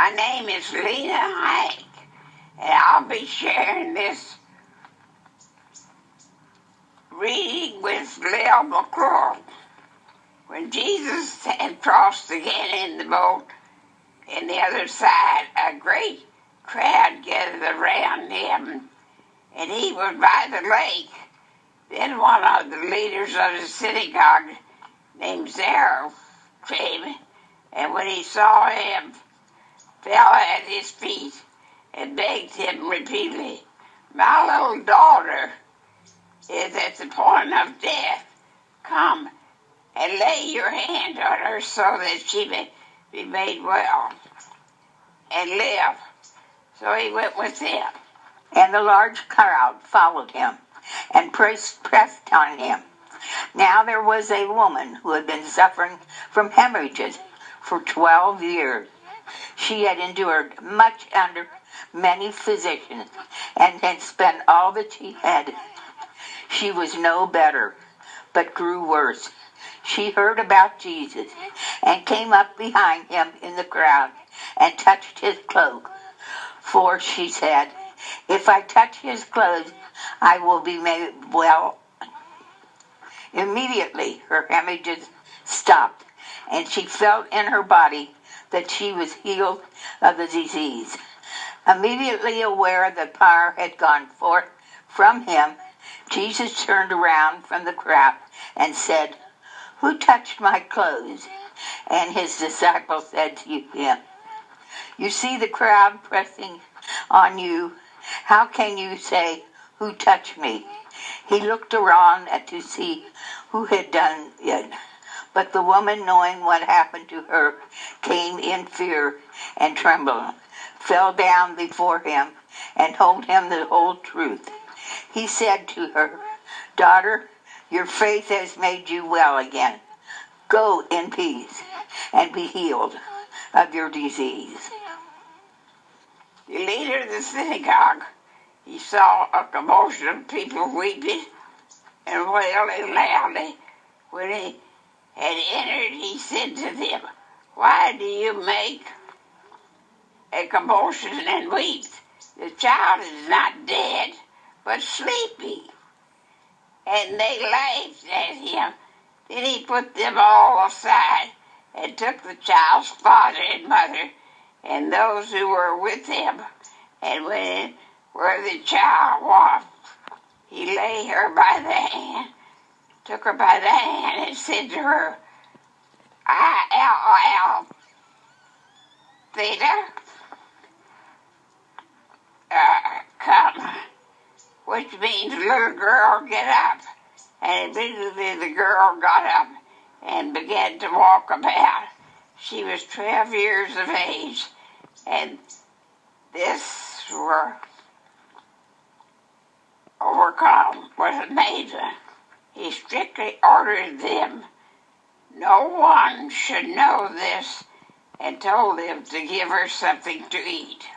My name is Lena, and I'll be sharing this reading with Lillian McClure. When Jesus had crossed again in the boat in the other side, a great crowd gathered around him, and he was by the lake. Then one of the leaders of the synagogue, named Zara, came, and when he saw him, fell at his feet and begged him repeatedly, "My little daughter is at the point of death. Come and lay your hand on her so that she may be made well and live." So he went with them. And the large crowd followed him and pressed on him. Now there was a woman who had been suffering from hemorrhages for 12 years. She had endured much under many physicians and had spent all that she had. She was no better, but grew worse. She heard about Jesus and came up behind him in the crowd and touched his cloak. For, she said, "If I touch his clothes, I will be made well." Immediately her hemorrhages stopped, and she felt in her body that she was healed of the disease. Immediately aware that power had gone forth from him, Jesus turned around from the crowd and said, "Who touched my clothes?" And his disciples said to him, "You see the crowd pressing on you. How can you say, 'Who touched me?'" He looked around to see who had done it. But the woman, knowing what happened to her, came in fear and trembled, fell down before him, and told him the whole truth. He said to her, "Daughter, your faith has made you well again. Go in peace and be healed of your disease." The leader of the synagogue, he saw a commotion of people weeping and wailing loudly. When he had entered, he said to them, "Why do you make a commotion and weep? The child is not dead, but sleeping." And they laughed at him. Then he put them all aside and took the child's father and mother and those who were with him, and went in where the child was. He laid her by the hand, took her by the hand, and said to her, "Theta, come," which means, "Little girl, get up." And immediately the girl got up and began to walk about. She was 12 years of age, and this were overcome was amazing. He strictly ordered them no one should know this, and told them to give her something to eat.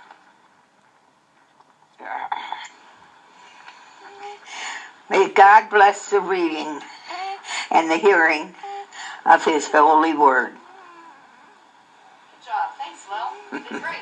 May God bless the reading and the hearing of his holy word. Good job. Thanks, Lil. You did great.